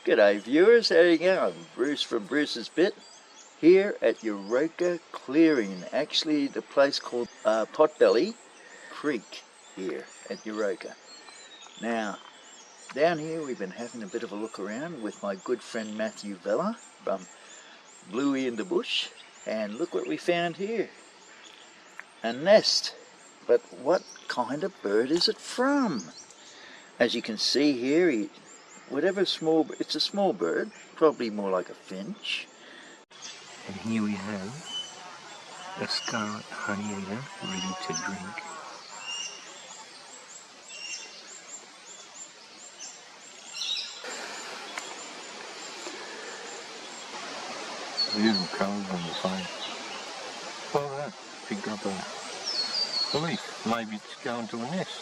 G'day viewers, how you going? Bruce from Bruce's Bit here at Eureka Clearing, actually the place called Potbelly Creek here at Eureka. Now down here we've been having a bit of a look around with my good friend Matthew Vella from Bluey in the Bush, and look what we found here. A nest, but what kind of bird is it from? As you can see here, it's a small bird, probably more like a finch. And here we have a scarlet honeyeater ready to drink. Beautiful colours on the face. Oh, that picked up a leaf. Maybe it's going to a nest.